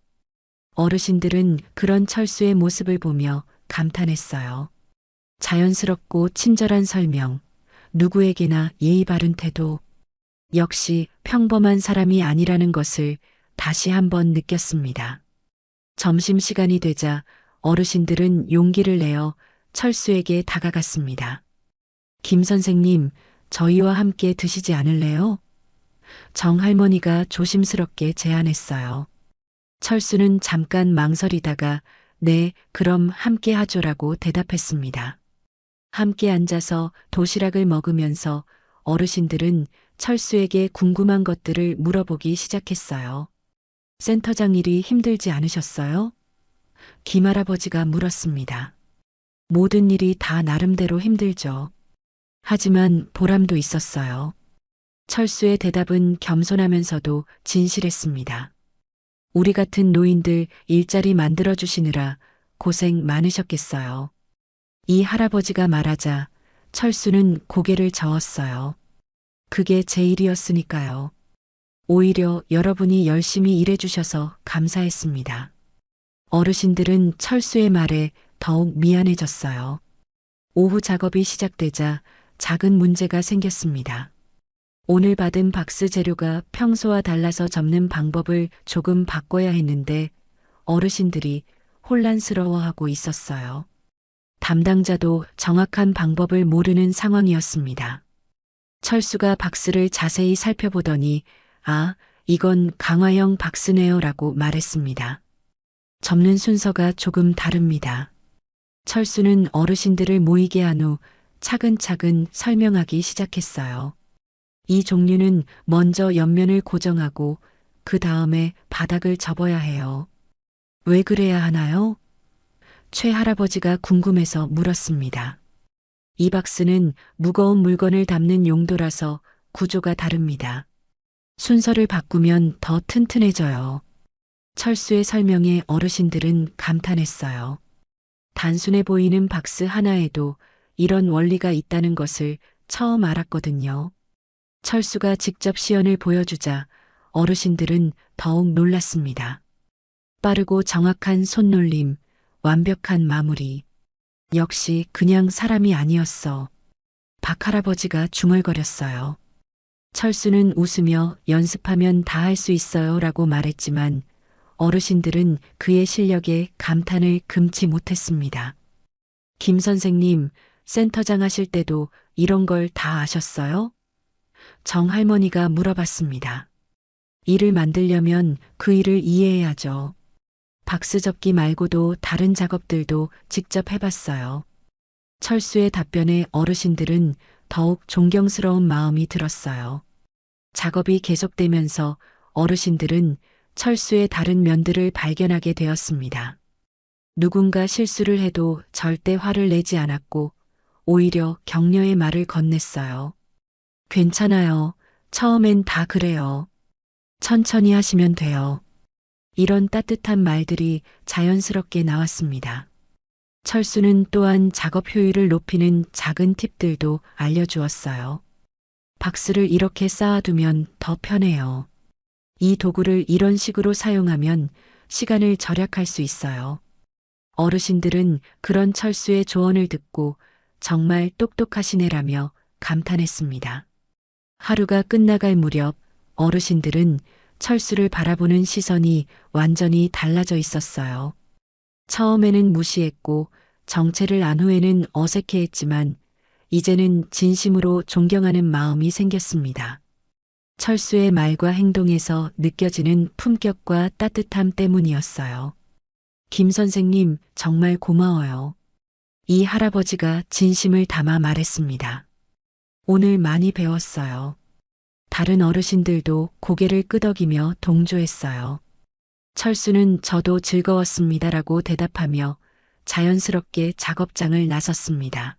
어르신들은 그런 철수의 모습을 보며 감탄했어요. 자연스럽고 친절한 설명, 누구에게나 예의 바른 태도, 역시 평범한 사람이 아니라는 것을 다시 한번 느꼈습니다. 점심시간이 되자 어르신들은 용기를 내어 철수에게 다가갔습니다. 김 선생님, 저희와 함께 드시지 않을래요? 정 할머니가 조심스럽게 제안했어요. 철수는 잠깐 망설이다가 네, 그럼 함께 하죠라고 대답했습니다. 함께 앉아서 도시락을 먹으면서 어르신들은 철수에게 궁금한 것들을 물어보기 시작했어요. 센터장 일이 힘들지 않으셨어요? 김할아버지가 물었습니다. 모든 일이 다 나름대로 힘들죠. 하지만 보람도 있었어요. 철수의 대답은 겸손하면서도 진실했습니다. 우리 같은 노인들 일자리 만들어주시느라 고생 많으셨겠어요. 이 할아버지가 말하자 철수는 고개를 저었어요. 그게 제 일이었으니까요. 오히려 여러분이 열심히 일해주셔서 감사했습니다. 어르신들은 철수의 말에 더욱 미안해졌어요. 오후 작업이 시작되자 작은 문제가 생겼습니다. 오늘 받은 박스 재료가 평소와 달라서 접는 방법을 조금 바꿔야 했는데 어르신들이 혼란스러워하고 있었어요. 담당자도 정확한 방법을 모르는 상황이었습니다. 철수가 박스를 자세히 살펴보더니 아, 이건 강화형 박스네요 라고 말했습니다. 접는 순서가 조금 다릅니다. 철수는 어르신들을 모이게 한 후 차근차근 설명하기 시작했어요. 이 종류는 먼저 옆면을 고정하고 그 다음에 바닥을 접어야 해요. 왜 그래야 하나요? 최 할아버지가 궁금해서 물었습니다. 이 박스는 무거운 물건을 담는 용도라서 구조가 다릅니다. 순서를 바꾸면 더 튼튼해져요. 철수의 설명에 어르신들은 감탄했어요. 단순해 보이는 박스 하나에도 이런 원리가 있다는 것을 처음 알았거든요. 철수가 직접 시연을 보여주자 어르신들은 더욱 놀랐습니다. 빠르고 정확한 손놀림, 완벽한 마무리. 역시 그냥 사람이 아니었어. 박 할아버지가 중얼거렸어요. 철수는 웃으며 연습하면 다 할 수 있어요 라고 말했지만 어르신들은 그의 실력에 감탄을 금치 못했습니다. 김 선생님, 센터장 하실 때도 이런 걸 다 아셨어요? 정 할머니가 물어봤습니다. 일을 만들려면 그 일을 이해해야죠. 박스 접기 말고도 다른 작업들도 직접 해봤어요. 철수의 답변에 어르신들은 더욱 존경스러운 마음이 들었어요. 작업이 계속되면서 어르신들은 철수의 다른 면들을 발견하게 되었습니다. 누군가 실수를 해도 절대 화를 내지 않았고 오히려 격려의 말을 건넸어요. 괜찮아요. 처음엔 다 그래요. 천천히 하시면 돼요. 이런 따뜻한 말들이 자연스럽게 나왔습니다. 철수는 또한 작업 효율을 높이는 작은 팁들도 알려주었어요. 박스를 이렇게 쌓아두면 더 편해요. 이 도구를 이런 식으로 사용하면 시간을 절약할 수 있어요. 어르신들은 그런 철수의 조언을 듣고 정말 똑똑하시네라며 감탄했습니다. 하루가 끝나갈 무렵 어르신들은 철수를 바라보는 시선이 완전히 달라져 있었어요. 처음에는 무시했고 정체를 안 후에는 어색해했지만 이제는 진심으로 존경하는 마음이 생겼습니다. 철수의 말과 행동에서 느껴지는 품격과 따뜻함 때문이었어요. 김 선생님, 정말 고마워요. 이 할아버지가 진심을 담아 말했습니다. 오늘 많이 배웠어요. 다른 어르신들도 고개를 끄덕이며 동조했어요. 철수는 저도 즐거웠습니다라고 대답하며 자연스럽게 작업장을 나섰습니다.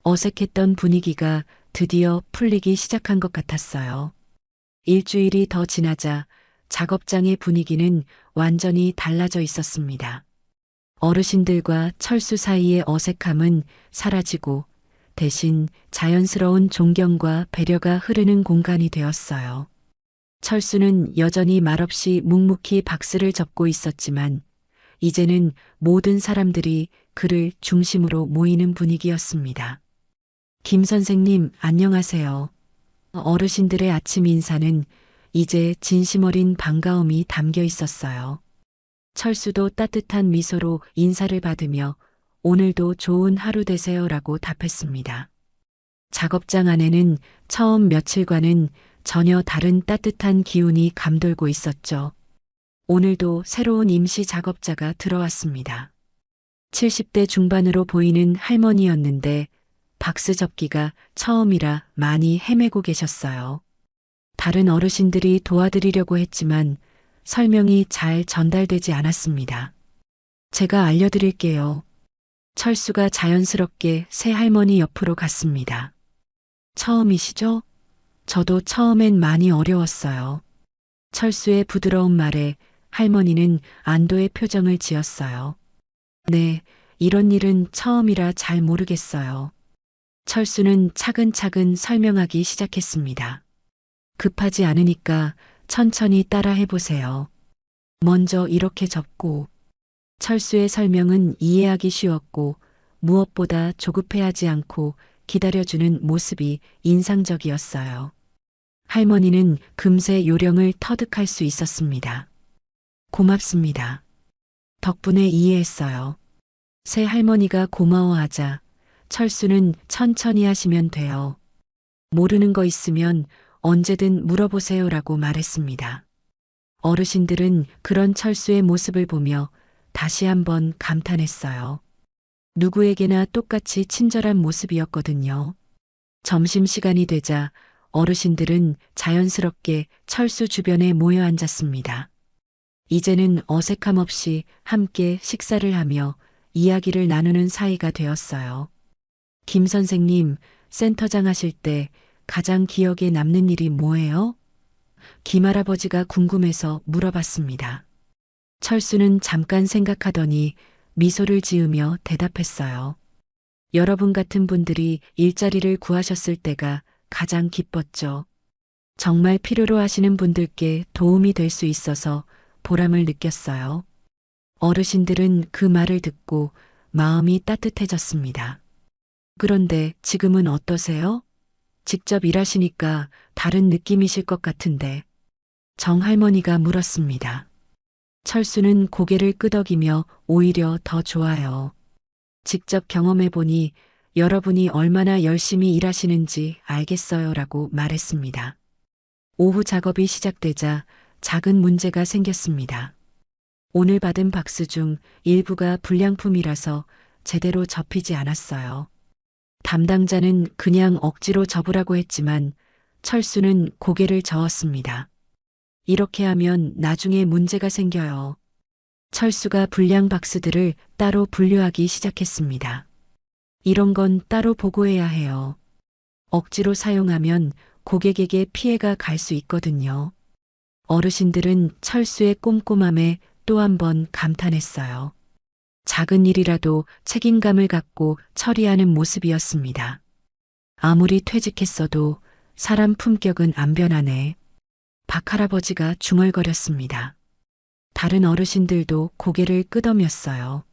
어색했던 분위기가 드디어 풀리기 시작한 것 같았어요. 일주일이 더 지나자 작업장의 분위기는 완전히 달라져 있었습니다. 어르신들과 철수 사이의 어색함은 사라지고 대신 자연스러운 존경과 배려가 흐르는 공간이 되었어요. 철수는 여전히 말없이 묵묵히 박스를 접고 있었지만 이제는 모든 사람들이 그를 중심으로 모이는 분위기였습니다. 김 선생님, 안녕하세요. 어르신들의 아침 인사는 이제 진심 어린 반가움이 담겨 있었어요. 철수도 따뜻한 미소로 인사를 받으며 오늘도 좋은 하루 되세요라고 답했습니다. 작업장 안에는 처음 며칠과는 전혀 다른 따뜻한 기운이 감돌고 있었죠. 오늘도 새로운 임시 작업자가 들어왔습니다. 70대 중반으로 보이는 할머니였는데 박스 접기가 처음이라 많이 헤매고 계셨어요. 다른 어르신들이 도와드리려고 했지만 설명이 잘 전달되지 않았습니다. 제가 알려드릴게요. 철수가 자연스럽게 새 할머니 옆으로 갔습니다. 처음이시죠? 저도 처음엔 많이 어려웠어요. 철수의 부드러운 말에 할머니는 안도의 표정을 지었어요. 네, 이런 일은 처음이라 잘 모르겠어요. 철수는 차근차근 설명하기 시작했습니다. 급하지 않으니까 천천히 따라 해보세요. 먼저 이렇게 접고. 철수의 설명은 이해하기 쉬웠고 무엇보다 조급해하지 않고 기다려주는 모습이 인상적이었어요. 할머니는 금세 요령을 터득할 수 있었습니다. 고맙습니다. 덕분에 이해했어요. 새 할머니가 고마워하자 철수는 천천히 하시면 돼요. 모르는 거 있으면 언제든 물어보세요라고 말했습니다. 어르신들은 그런 철수의 모습을 보며 다시 한번 감탄했어요. 누구에게나 똑같이 친절한 모습이었거든요. 점심시간이 되자 어르신들은 자연스럽게 철수 주변에 모여 앉았습니다. 이제는 어색함 없이 함께 식사를 하며 이야기를 나누는 사이가 되었어요. 김 선생님, 센터장 하실 때 가장 기억에 남는 일이 뭐예요? 김 할아버지가 궁금해서 물어봤습니다. 철수는 잠깐 생각하더니 미소를 지으며 대답했어요. 여러분 같은 분들이 일자리를 구하셨을 때가 가장 기뻤죠. 정말 필요로 하시는 분들께 도움이 될 수 있어서 보람을 느꼈어요. 어르신들은 그 말을 듣고 마음이 따뜻해졌습니다. 그런데 지금은 어떠세요? 직접 일하시니까 다른 느낌이실 것 같은데. 정 할머니가 물었습니다. 철수는 고개를 끄덕이며 오히려 더 좋아요. 직접 경험해보니 여러분이 얼마나 열심히 일하시는지 알겠어요라고 말했습니다. 오후 작업이 시작되자 작은 문제가 생겼습니다. 오늘 받은 박스 중 일부가 불량품이라서 제대로 접히지 않았어요. 담당자는 그냥 억지로 접으라고 했지만 철수는 고개를 저었습니다. 이렇게 하면 나중에 문제가 생겨요. 철수가 불량 박스들을 따로 분류하기 시작했습니다. 이런 건 따로 보고해야 해요. 억지로 사용하면 고객에게 피해가 갈 수 있거든요. 어르신들은 철수의 꼼꼼함에 또 한 번 감탄했어요. 작은 일이라도 책임감을 갖고 처리하는 모습이었습니다. 아무리 퇴직했어도 사람 품격은 안 변하네. 박 할아버지가 중얼거렸습니다. 다른 어르신들도 고개를 끄덕였어요.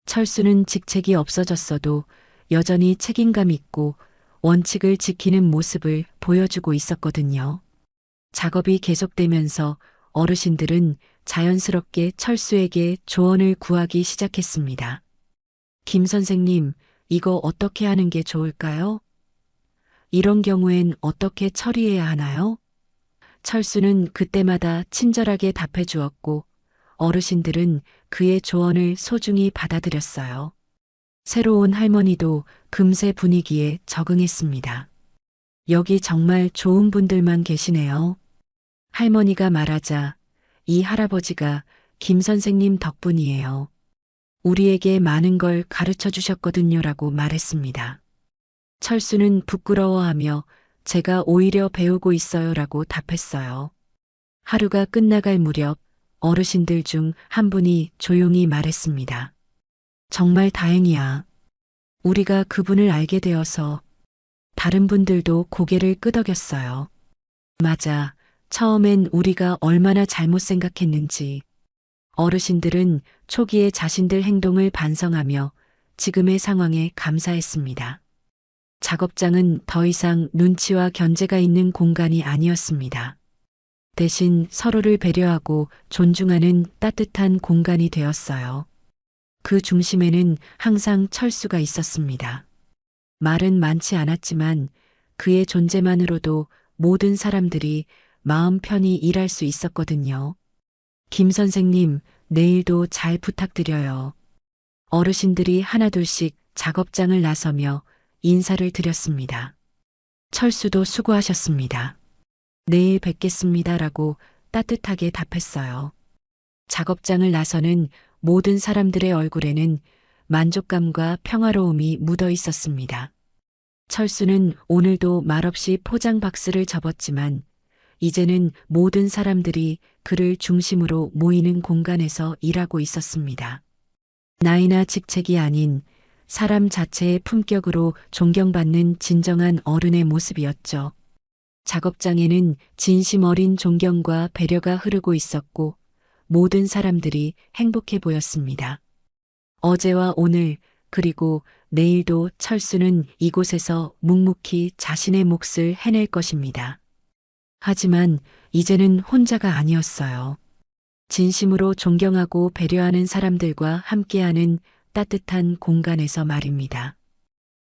철수는 직책이 없어졌어도 여전히 책임감 있고 원칙을 지키는 모습을 보여주고 있었거든요. 작업이 계속되면서 어르신들은 자연스럽게 철수에게 조언을 구하기 시작했습니다. 김 선생님, 이거 어떻게 하는 게 좋을까요? 이런 경우엔 어떻게 처리해야 하나요? 철수는 그때마다 친절하게 답해 주었고 어르신들은 그의 조언을 소중히 받아들였어요. 새로운 할머니도 금세 분위기에 적응했습니다. 여기 정말 좋은 분들만 계시네요. 할머니가 말하자 이 할아버지가 김 선생님 덕분이에요. 우리에게 많은 걸 가르쳐 주셨거든요라고 말했습니다. 철수는 부끄러워하며 제가 오히려 배우고 있어요라고 답했어요. 하루가 끝나갈 무렵 어르신들 중 한 분이 조용히 말했습니다. 정말 다행이야. 우리가 그분을 알게 되어서. 다른 분들도 고개를 끄덕였어요. 맞아. 처음엔 우리가 얼마나 잘못 생각했는지. 어르신들은 초기에 자신들 행동을 반성하며 지금의 상황에 감사했습니다. 작업장은 더 이상 눈치와 견제가 있는 공간이 아니었습니다. 대신 서로를 배려하고 존중하는 따뜻한 공간이 되었어요. 그 중심에는 항상 철수가 있었습니다. 말은 많지 않았지만 그의 존재만으로도 모든 사람들이 마음 편히 일할 수 있었거든요. 김 선생님, 내일도 잘 부탁드려요. 어르신들이 하나둘씩 작업장을 나서며 인사를 드렸습니다. 철수도 수고하셨습니다. 내일 뵙겠습니다라고 따뜻하게 답했어요. 작업장을 나서는 모든 사람들의 얼굴에는 만족감과 평화로움이 묻어 있었습니다. 철수는 오늘도 말없이 포장 박스를 접었지만 이제는 모든 사람들이 그를 중심으로 모이는 공간에서 일하고 있었습니다. 나이나 직책이 아닌 사람 자체의 품격으로 존경받는 진정한 어른의 모습이었죠. 작업장에는 진심 어린 존경과 배려가 흐르고 있었고 모든 사람들이 행복해 보였습니다. 어제와 오늘 그리고 내일도 철수는 이곳에서 묵묵히 자신의 몫을 해낼 것입니다. 하지만 이제는 혼자가 아니었어요. 진심으로 존경하고 배려하는 사람들과 함께하는 따뜻한 공간에서 말입니다.